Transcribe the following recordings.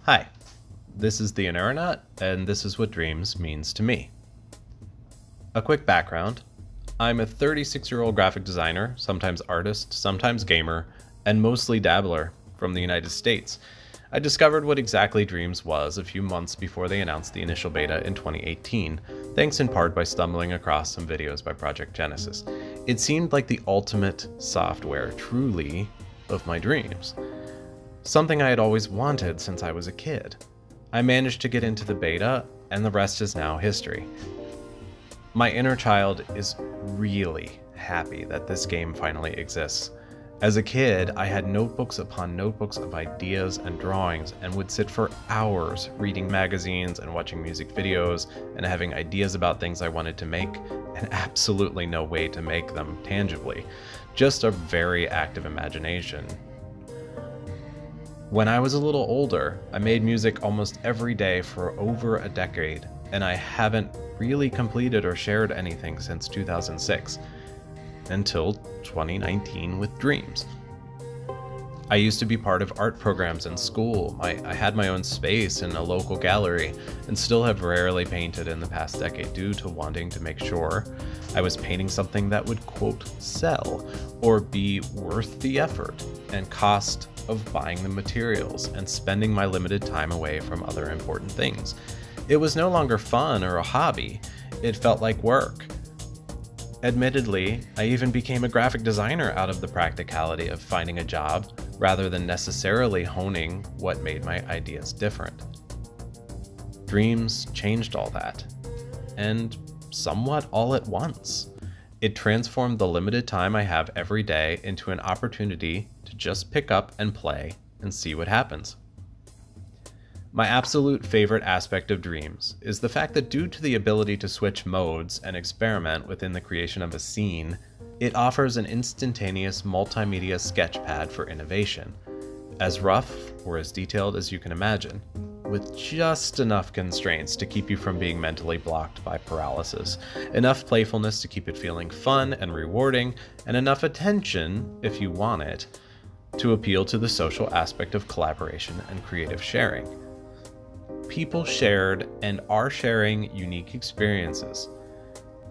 Hi, this is the Internet, and this is what Dreams means to me. A quick background. I'm a 36-year-old graphic designer, sometimes artist, sometimes gamer, and mostly dabbler from the United States. I discovered what exactly Dreams was a few months before they announced the initial beta in 2018, thanks in part by stumbling across some videos by Project Genesis. It seemed like the ultimate software, truly, of my dreams. Something I had always wanted since I was a kid. I managed to get into the beta, and the rest is now history. My inner child is really happy that this game finally exists. As a kid, I had notebooks upon notebooks of ideas and drawings and would sit for hours reading magazines and watching music videos and having ideas about things I wanted to make and absolutely no way to make them tangibly. Just a very active imagination. When I was a little older, I made music almost every day for over a decade, and I haven't really completed or shared anything since 2006. Until 2019 with Dreams. I used to be part of art programs in school. I had my own space in a local gallery and still have rarely painted in the past decade due to wanting to make sure I was painting something that would, quote, sell or be worth the effort and cost of buying the materials and spending my limited time away from other important things. It was no longer fun or a hobby. It felt like work. Admittedly, I even became a graphic designer out of the practicality of finding a job rather than necessarily honing what made my ideas different. Dreams changed all that, and somewhat all at once. It transformed the limited time I have every day into an opportunity to just pick up and play and see what happens. My absolute favorite aspect of Dreams is the fact that due to the ability to switch modes and experiment within the creation of a scene, it offers an instantaneous multimedia sketchpad for innovation, as rough or as detailed as you can imagine, with just enough constraints to keep you from being mentally blocked by paralysis, enough playfulness to keep it feeling fun and rewarding, and enough attention, if you want it, to appeal to the social aspect of collaboration and creative sharing. People shared and are sharing unique experiences,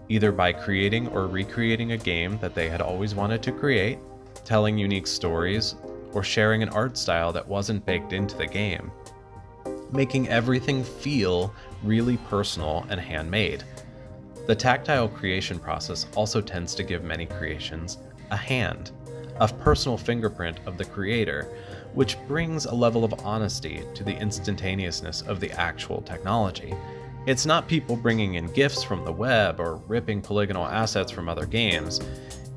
either by creating or recreating a game that they had always wanted to create, telling unique stories, or sharing an art style that wasn't baked into the game, making everything feel really personal and handmade. The tactile creation process also tends to give many creations a hand, a personal fingerprint of the creator, which brings a level of honesty to the instantaneousness of the actual technology. It's not people bringing in GIFs from the web or ripping polygonal assets from other games.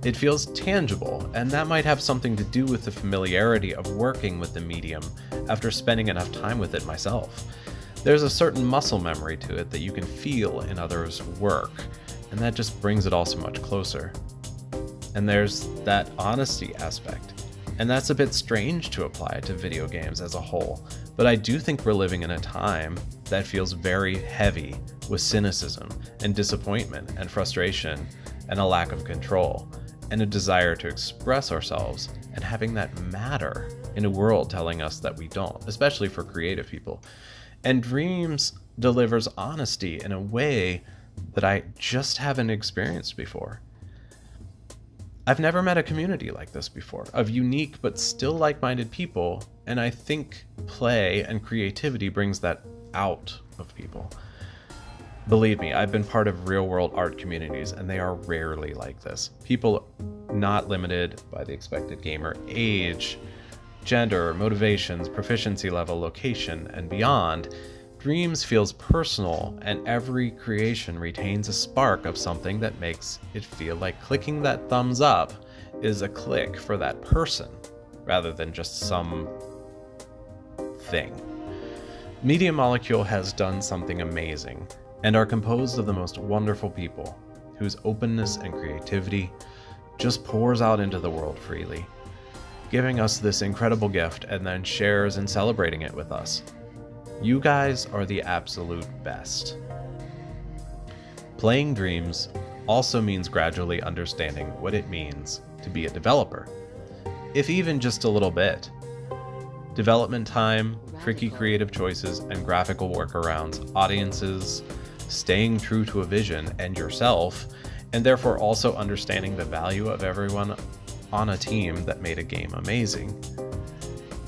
It feels tangible, and that might have something to do with the familiarity of working with the medium after spending enough time with it myself. There's a certain muscle memory to it that you can feel in others' work, and that just brings it all so much closer. And there's that honesty aspect. And that's a bit strange to apply to video games as a whole, but I do think we're living in a time that feels very heavy with cynicism and disappointment and frustration and a lack of control and a desire to express ourselves and having that matter in a world telling us that we don't, especially for creative people. And Dreams delivers honesty in a way that I just haven't experienced before. I've never met a community like this before, of unique but still like-minded people, and I think play and creativity brings that out of people. Believe me, I've been part of real-world art communities, and they are rarely like this. People not limited by the expected gamer age, gender, motivations, proficiency level, location, and beyond. Dreams feels personal, and every creation retains a spark of something that makes it feel like clicking that thumbs up is a click for that person, rather than just some thing. Media Molecule has done something amazing, and are composed of the most wonderful people, whose openness and creativity just pours out into the world freely, giving us this incredible gift and then shares in celebrating it with us. You guys are the absolute best. Playing Dreams also means gradually understanding what it means to be a developer, if even just a little bit. Development time, tricky creative choices and graphical workarounds, audiences staying true to a vision and yourself, and therefore also understanding the value of everyone on a team that made a game amazing.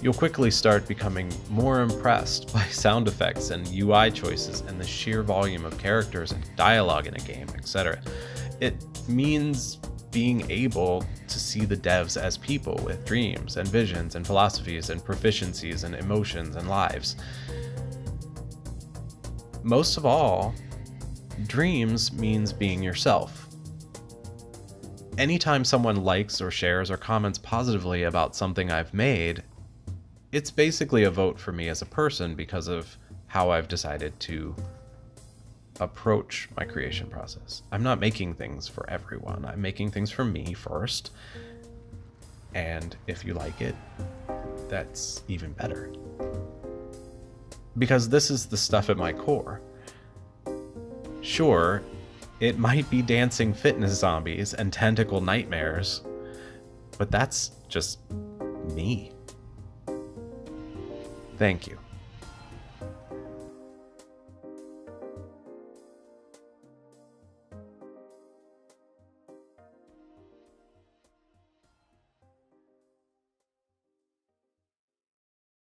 You'll quickly start becoming more impressed by sound effects and UI choices and the sheer volume of characters and dialogue in a game, etc. It means being able to see the devs as people with dreams and visions and philosophies and proficiencies and emotions and lives. Most of all, dreams means being yourself. Anytime someone likes or shares or comments positively about something I've made, it's basically a vote for me as a person because of how I've decided to approach my creation process. I'm not making things for everyone. I'm making things for me first. And if you like it, that's even better. Because this is the stuff at my core. Sure, it might be dancing fitness zombies and tentacle nightmares, but that's just me. Thank you.